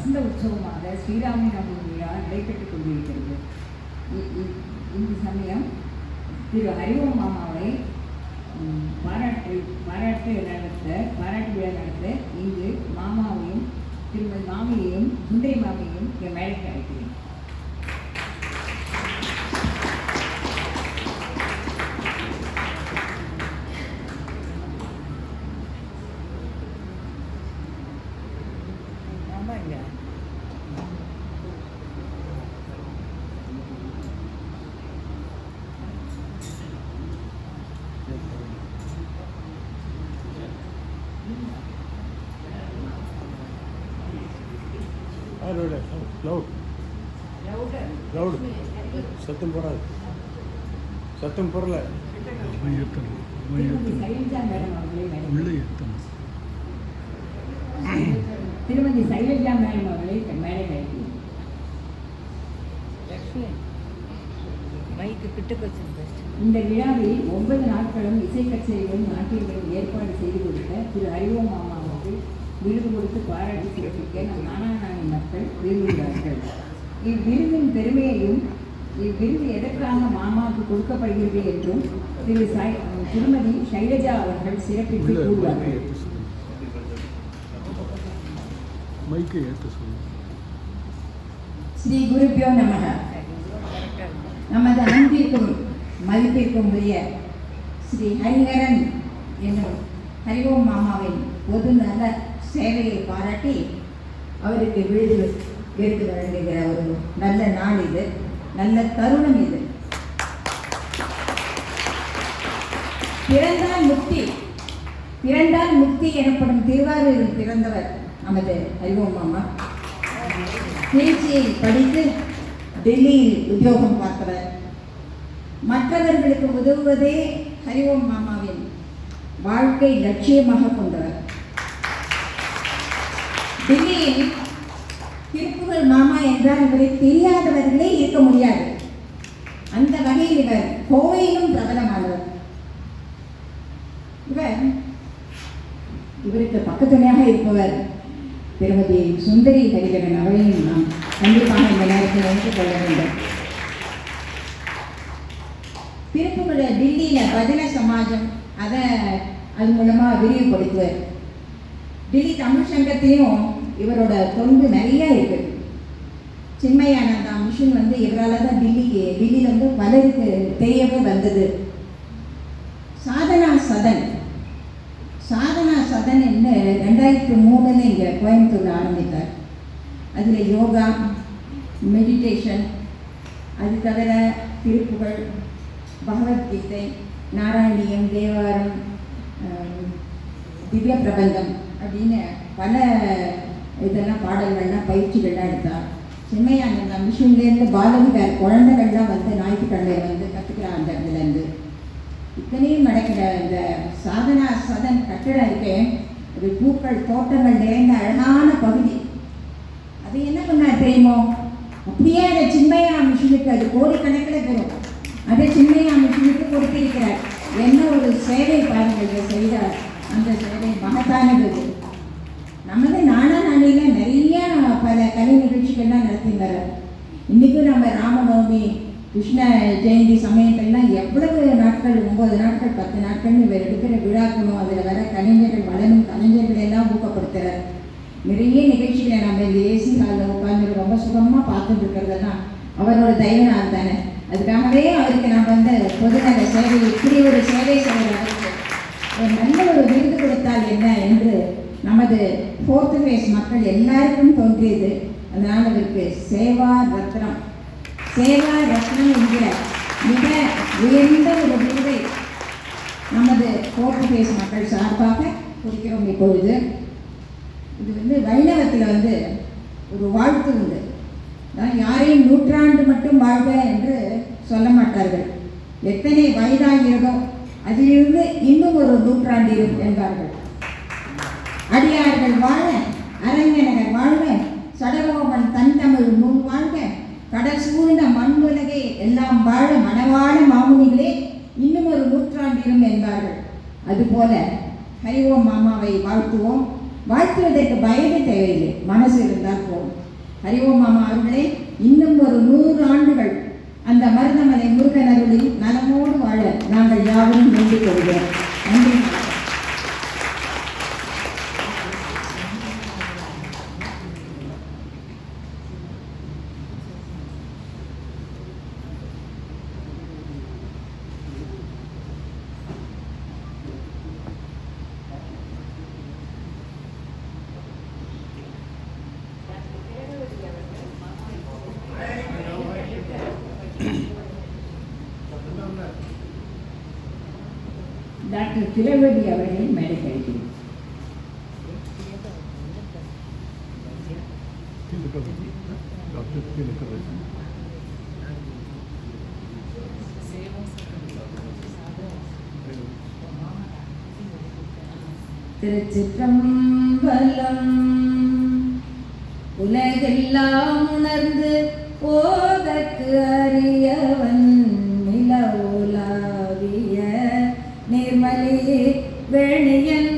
வசந்த உற்சவமாக ஸ்ரீராம நவமி விழா நடைபெற்றுக் கொண்டிருக்கிறது. இந்த சமயம் திரு ஹரிஓம் மாமாவை பாராட்டு விழா நடத்த இங்கு மாமாவையும் திருமதி மாமியையும் சுந்தரி மாமியையும் என் மேடைக்கு அழைக்கிறேன். சத்தம் பொருள திருமதி சைலஜா மேடம் அவர்களை மேடை அழைக்கிறேன். இந்த விழாவில் 9 நாட்களும் இசை கச்சேரிகளும் நாட்டியங்களும் ஏற்பாடு செய்து கொடுத்த திரு ஹரிஓம் மாமாவுக்கு விருது கொடுத்து பாராட்டி சிறப்பிக்க நம் நானாநாணி மக்கள் விரும்புகிறார்கள். இவ்விருதின் பெருமையையும் இவ்விருது எதற்காக மாமாவுக்கு கொடுக்கப்படுகிறது என்றும் திருமதி ஷைலஜா அவர்கள் சிறப்பித்து கூறுவார்கள். ஸ்ரீ குருபியோ நமக. நமது அன்பிற்கும் மதிப்பிற்கும் உரிய ஸ்ரீ ஹரிஹரன் என்னும் ஹரிஓம் மாமாவின் பொது நல சேவையை பாராட்டி அவருக்கு விருது வழங்குகிற ஒரு நல்ல நாள் இது, நல்ல தருணம் இது. பிறந்தால் முக்தி எனப்படும் திருவாரூரில் பிறந்தவர் நமது ஹரிஓம் மாமா. திருச்சியை படித்து டெல்லியில் உத்தியோகம் பார்த்தவர். மற்றவர்களுக்கு உதவுவதே ஹரிஓம் மாமாவின் வாழ்க்கை லட்சியமாக கொண்டவர். டெல்லியில் திருப்புகழ் மாமா என்றால் இவரை தெரியாதவர்களே இருக்க முடியாது. அந்த வகையில் இவர் கோவையிலும் பிரபலமானவர். இவருக்கு பக்கத்துணையாக இருப்பவர் திருமதி சுந்தரி ஹரிஹரன் அவரையும் நாம் கண்டிப்பாக இந்த நேரத்தில் வைத்துக் கொள்ள வேண்டும். திருப்புகழ டில்லியில் பஜன சமாஜம் அது மூலமாக விரிவுபடுத்துவார். டெல்லி தமிழ் சங்கத்திலையும் இவரோட தொண்டு நிறைய இருக்கு. சின்மயானந்தா மிஷன் இவரால் தான் டெல்லியில் பலருக்கு தெரியவே வந்தது. சாதனா சதன் என்ன 2003 இங்கே கோயம்புத்தூரில் ஆரம்பித்தார். அதில் யோகா, மெடிடேஷன், அது தவிர திருப்புகழ், பகவத்கீதை, நாராயணியம், தேவாரம், திவ்ய பிரபந்தம் அப்படின்னு பல இதெல்லாம் பாடல்கள்லாம் பயிற்சிகள்லாம் எடுத்தார். சின்மயானந்தா மிஷன்லேருந்து பாலவிகார் குழந்தைகள்லாம் ஞாயிற்றுக்கிழமை கற்றுக்கிறார். அந்த இடத்துலேருந்து இத்தனையும் நடக்கிற இந்த சாதனா சதன் கட்டிடம் இருக்கேன், ஒரு பூக்கள் தோட்டங்கள் நிறைந்த அழகான பகுதி. அது என்ன பண்ணார் தெரியுமோ, அப்படியே அந்த சின்மயா மிஷனுக்கு அது கோடிக்கணக்கில் பெறும். அதை சின்மயா மிஷனுக்கு கொடுத்திருக்கிறார். என்ன ஒரு சேவை பாருங்கள் செய்தார். அந்த சேவை மகத்தானது. நமது நானாநாணியில் நிறைய பல கலை நிகழ்ச்சிகள்லாம் நடத்தினார். இன்றைக்கும் நம்ம ராமநவமி, கிருஷ்ண ஜெயந்தி சமயத்திலாம் எவ்வளவு நாட்கள், 9 நாட்கள் 10 நாட்கள்னு இவர் எடுக்கிற விழாக்களும் அதில் வர கலைஞர்கள் வளரும் கலைஞர்களெல்லாம் ஊக்கப்படுத்துகிறார். நிறைய நிகழ்ச்சிகளை நம்ம இந்த ஏசி ஹாலில் உட்காந்து ரொம்ப சுகமாக பார்த்துட்டு இருக்கிறதெல்லாம் அவரோட தயவுனால் தானே. அதுக்காகவே அவருக்கு நம்ம பொதுநல சேவை, இப்படி ஒரு சேவை செய்கிறார். ஒரு நல்ல ஒரு விருது கொடுத்தால் என்ன என்று நமது 4th phase மக்கள் எல்லாருக்கும் தோன்றியது. அதனால் அவருக்கு சேவா ரத்னம் என்கிற மிக உயர்ந்த ஒரு விருதை நமது 4th phase மக்கள் சார்பாக கொடுக்கிறோம். இப்பொழுது இது வைணவத்தில் ஒரு வாழ்த்து உண்டு. யாரையும் 100 ஆண்டு மட்டும் வாழ்க என்று சொல்ல மாட்டார்கள். எத்தனை வயதாகிறதோ அதிலிருந்து இன்னும் ஒரு 100 ஆண்டு என்பார்கள். அடியார்கள் வாழ, அரங்கநகர் வாழ்க, சடகோபன் தன் தமிழ் நூல் வாழ்க, கடல் சூழ்ந்த மண்ணுலகே எல்லாம் வாழ மணவாழ மாமுனிகளே இன்னும் ஒரு 100 ஆண்டு என்பார்கள். அதுபோல ஹரிஓம் மாமாவை வாழ்த்துவோம். வாழ்த்துவதற்கு வயது தேவையில்லை, மனசு இருந்தால் போகும். ஹரிஓம் மாமா அவர்களே, இன்னும் ஒரு 100 ஆண்டுகள் அந்த மருதமலை முருகன் அருளில் நலமோடு வாழ நாங்கள் யாவரும் வேண்டிக் கொள்கிறோம். நன்றி. டாக்டர் திலகவதி அவர்கள் மேடை கழிக்கிறேன். திருச்சிற்றம்பலம். உலகெல்லாம் உணர்ந்து போதற்கு அறியவன் நிலவுலாவிய நிர்மலி வேணியன்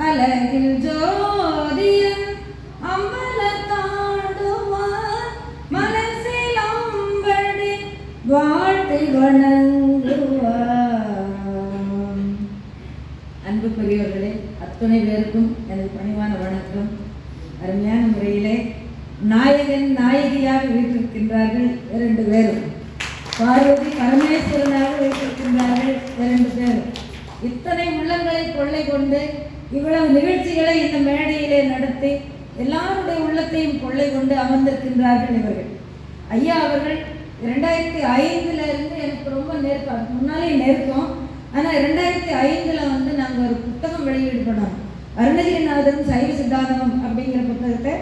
அழகில் ஜோதியன் அம்பலத்தாடுவார் மனசில் அம்படி வாழ்த்தி வணங்குவார். அன்புக்குரியவர்களே, அத்துணை பேருக்கும் எனது பணிவான வணக்கம். அருமையான முறையிலே நாயகன் நாயகியாக வீட்டிருக்கின்றார்கள் 2 பேரும், பார்வதி பரமேஸ்வரனாக வைத்திருக்கின்றார்கள் 2 பேரும். இத்தனை உள்ளங்களை கொள்ளை கொண்டு இவ்வளவு நிகழ்ச்சிகளை இந்த மேடையிலே நடத்தி எல்லாருடைய உள்ளத்தையும் கொள்ளை கொண்டு அமர்ந்திருக்கின்றார்கள் இவர்கள். ஐயா அவர்கள் 2005 இருந்து எனக்கு ரொம்ப நெருக்கம், முன்னாலே நெருக்கம். ஆனால் 2005 வந்து நாங்கள் ஒரு புத்தகம் வெளியீடு பண்ணோம். அருணகிரிநாதன் சைவ சித்தாந்தம் அப்படிங்கிற புத்தகத்தை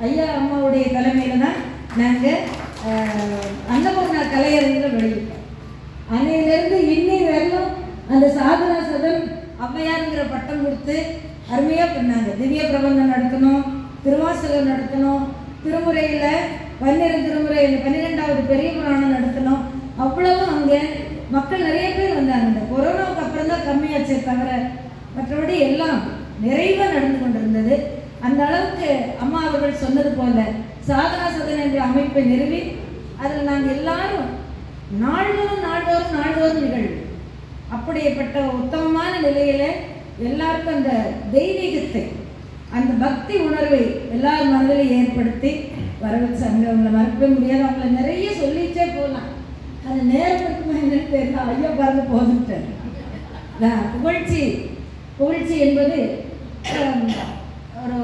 ஐயா அம்மாவுடைய தலைமையில் தான் நாங்கள் அன்னபூர்ணா கலையரங்கில் வெளியிட்டோம். அன்னையிலேருந்து இன்னை வரலும் அந்த சாதனா சதன் ஔவையாருங்கிற பட்டம் கொடுத்து அருமையாக பண்ணாங்க. திவ்ய பிரபந்தம் நடத்தணும், திருவாசகம் நடத்தணும், திருமுறையில் 12 திருமுறை 12வது பெரிய புராணம் நடத்தணும். அவ்வளவும் அங்கே மக்கள் நிறைய பேர் வந்தாங்க. இந்த கொரோனாவுக்கு அப்புறம் தான் கம்மியாச்சே தவிர மற்றபடி எல்லாம் நிறைவாக நடந்து கொண்டிருந்தது. அந்த அளவுக்கு அம்மா அவர்கள் சொன்னது போல சாதனா சதன் என்ற அமைப்பை நிறுவி அதில் நாங்கள் எல்லாரும் நாள்தோறும் நிகழ்வு அப்படிப்பட்ட உத்தமமான நிலையில எல்லாருக்கும் அந்த தெய்வீகத்தை, அந்த பக்தி உணர்வை எல்லார் மனதிலும் ஏற்படுத்தி வர வச்சாங்க. அவங்களை மறக்கவே முடியாது. அவங்கள நிறைய சொல்லிச்சே போகலாம். அது நேரம் இருக்குமா என்னன்னு தெரியல. ஐயா பாருங்க போதுட்டேன். புகழ்ச்சி என்பது ஒரு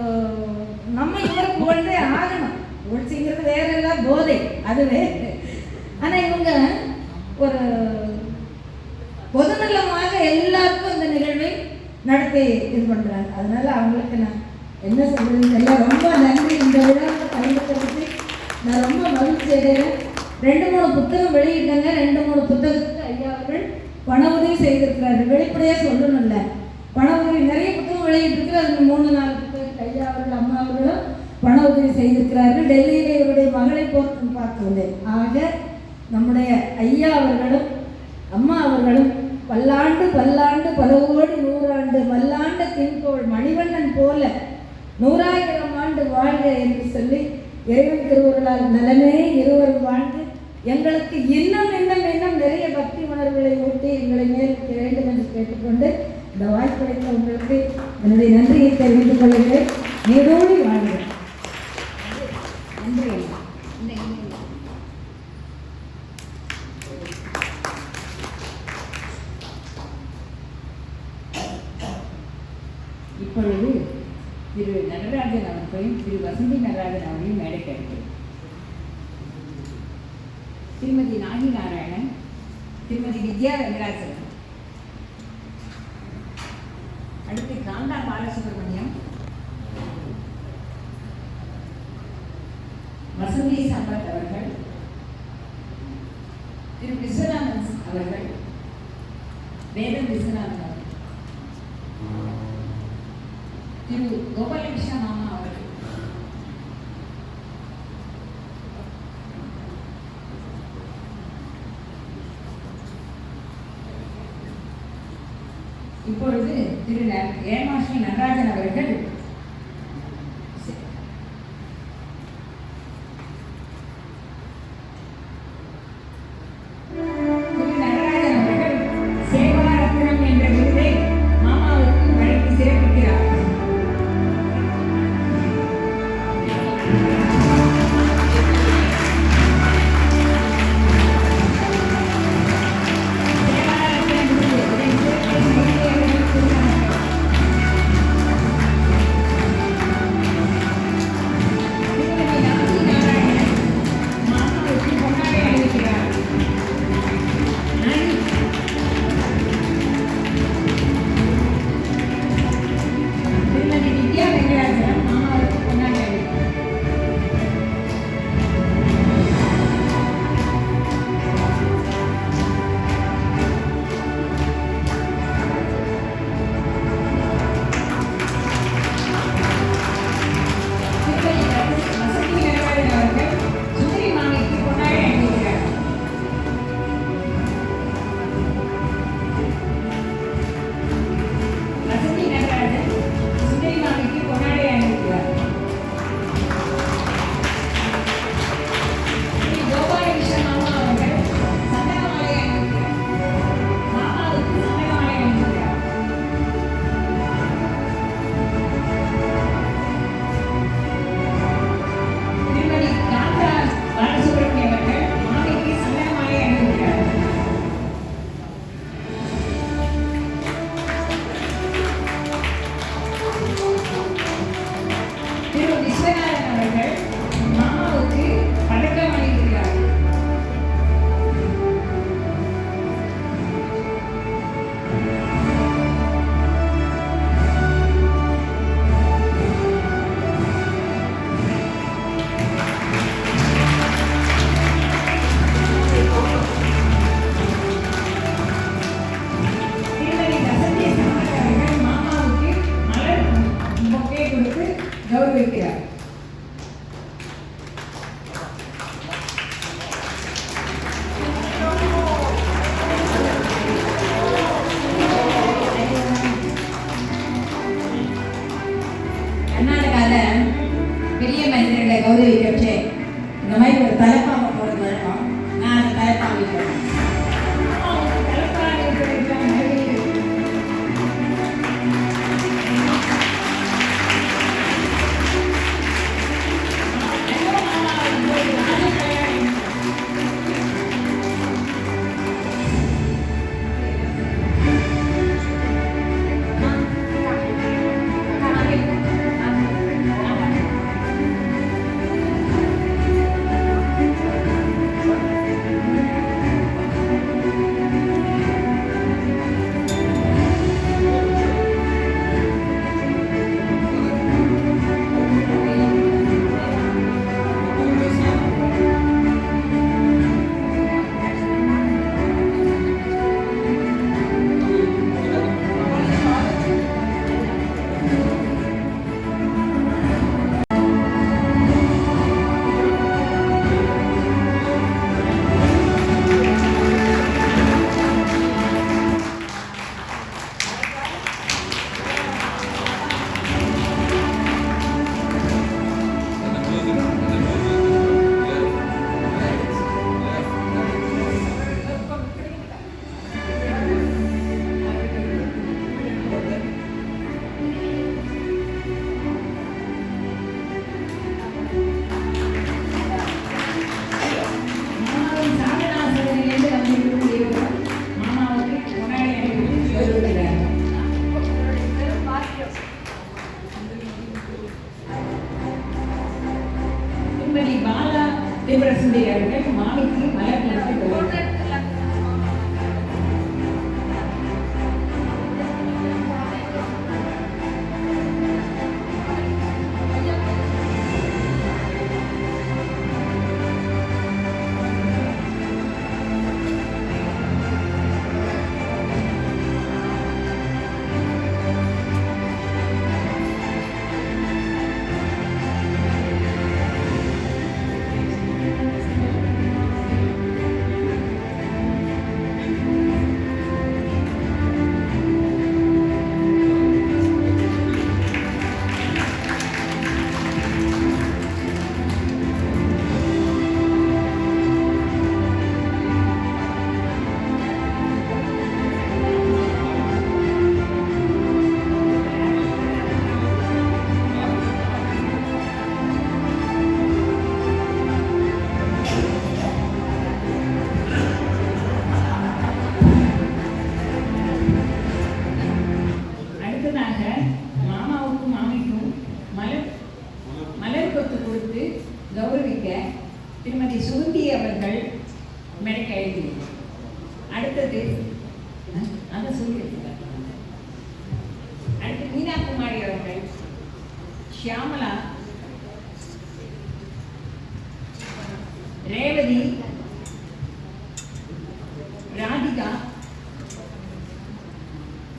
நம்ம இவரை புகழ்ந்தே ஆகணும். புகழ்ச்சிங்கிறது வேற எல்லாம் போதை, அதுவே. ஆனால் இவங்க ஒரு பொதுநலமாக எல்லாருக்கும் இந்த நிகழ்வை நடத்தி இது பண்ணுறாங்க. அதனால அவங்களுக்கு நான் என்ன சொல்றது எல்லாம் ரொம்ப நன்றி. இந்த விழாவில் கலந்துக்கிறதுக்கு நான் ரொம்ப மகிழ்ச்சி அடைகிறேன். 2-3 புத்தகம் வெளியிட்டாங்க. 2-3 புத்தகத்துக்கு ஐயா அவர்கள் பண உதவி செய்திருக்கிறார்கள். வெளிப்படையாக சொல்லணும்ல, பண உதவி நிறைய புத்தகம் வெளியிட்டிருக்கு. அதுக்கு 3-4 புத்தகத்துக்கு ஐயா அவர்கள் அம்மா அவர்களும் பண உதவி செய்திருக்கிறார்கள். டெல்லியிலே இவருடைய மகளை போர்த்து பார்த்து வந்தேன். ஆக நம்முடைய ஐயா அவர்களும் அம்மா அவர்களும் பல்லாண்டு பல்லாண்டு பல கோடி 100 ஆண்டு மல்லாண்ட தின்கோள் மணிவண்ணன் போல 100,000 ஆண்டு வாழ்க என்று சொல்லி இறைவன் திருவருளால் நலமே இருவரும் வாழ்ந்து எங்களுக்கு இன்னும் நிறைய பக்தி உணர்வுகளை ஊட்டி எங்களை மேற்க வேண்டும் என்று கேட்டுக்கொண்டு இந்த வாய்ப்பளித்த உங்களுக்கு என்னுடைய நன்றியை தெரிவித்துக் கொள்கிறேன். நீடோடி வாழ்கிறேன். நன்றி. இப்பொழுது திரு நடராஜன் அவர்களையும் திரு வசந்தி நடராஜன் அவர்களையும் மேடை கிடைக்கிறது. திருமதி நாகி நாராயணன், திருமதி வித்யா வெங்கடாசன், அடுத்து காந்தா பாலசுப்ரமணியம், வசந்தி சம்பத் அவர்கள், திரு விஸ்வநாதன் அவர்கள், வேதம் விஸ்வநாதன் அவர்கள், திரு கோபாலகிருஷ்ண மாமா அவர்கள், இப்பொழுது திரு ஏமாஸ்ரீ நடராஜன் அவர்கள்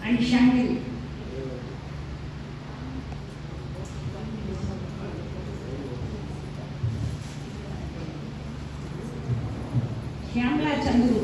and Shankil. Shyamla Chandru.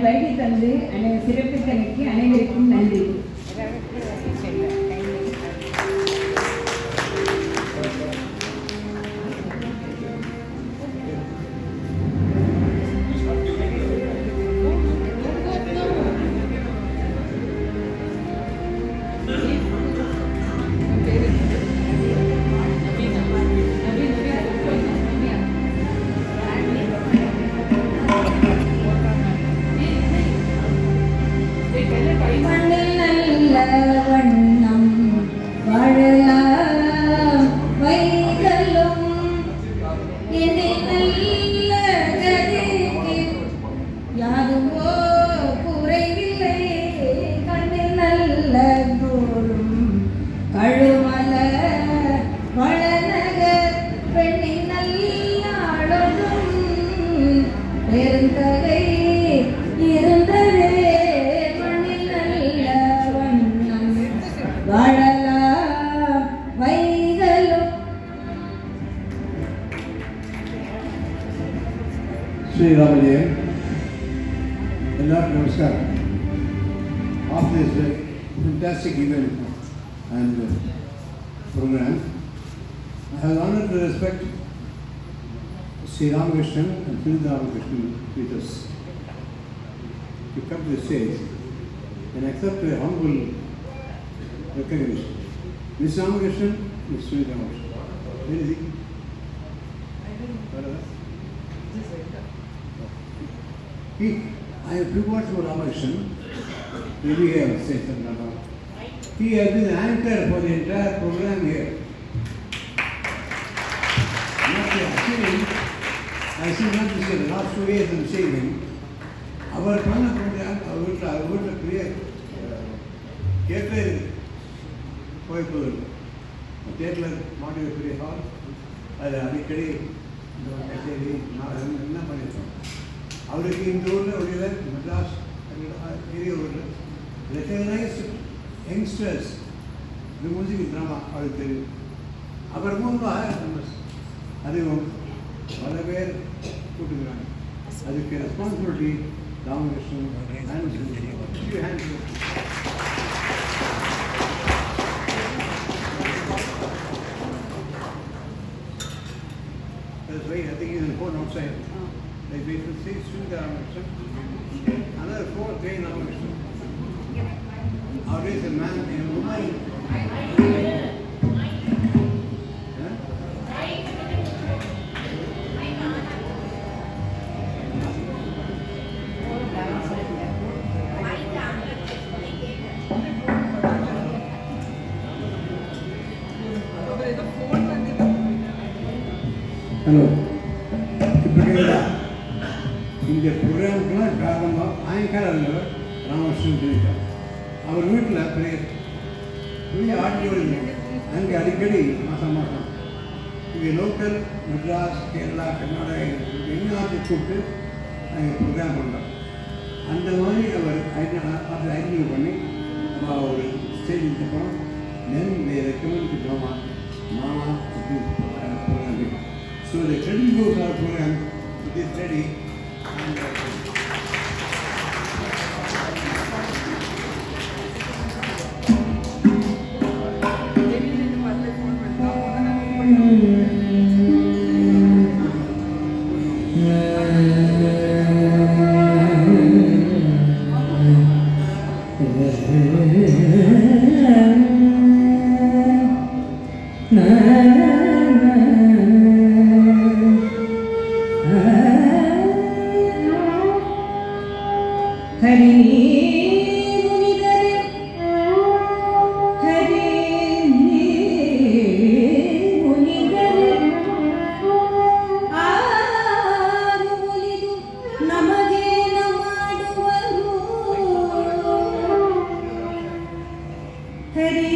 வருகை தந்து சிறப்பித்தமைக்கு அனைவருக்கும் நன்றி. Sri Ramayam, Namaskar. After this fantastic event and program, I have the honor to respect Sri Ramakrishnan and Sri Ramakrishnan with us to come to the stage and accept a humble recognition. Ms. Ramakrishnan, Ms. Sri Ramakrishnan. Where is he? I have two words for Ramakrishnan. Maybe I have said something. He has been the anchor for the entire program here. Actually, I should not say the last 2 years I'm saying, our program, I would create theatre போய்ப்பது தேட்டரில் மாட்டி பெரிய hall அது அடிக்கடி கச்சேரி நாடகம் என்ன பண்ணியிருக்கோம். அவருக்கு இந்த ஊரில் வெளியில் மெட்ராஸ் ஏரியா ஊரில் ரெக்கக்னைஸ்ட் யங்ஸ்டர்ஸ் இந்த மியூசிக் ட்ராமா அவருக்கு தெரியும். அவர் மூலமாக அதுவும் பல பேர் கூட்டுக்கிறாங்க. அதுக்கு responsibility Ramakrishnan That's right, I think he's in the phone outside. They will see Sri Ramakrishnan. Another 4th day Ramakrishnan. Always a man in Mumbai. Hello. இந்த ப்ரோக்ராமுக்கெல்லாம் காரணமாக ஆயக்காரில் ராமகிருஷ்ணன் தெரிவித்தார். அவர் வீட்டில் பெரிய ஆடிட்டோரியம் அங்கே அடிக்கடி மாதம் இங்கே லோக்கல் மெட்ராஸ் கேரளா கர்நாடகா எங்கே கூப்பிட்டு அங்கே ப்ரோக்ராம் பண்ணார். அந்த மாதிரி அவர் ஐடியா பண்ணி ஒரு ஸ்டேஜ் அப்புறம் தென் they recommend to Mama to do program. So the credit goes our program. It is ready. And Hari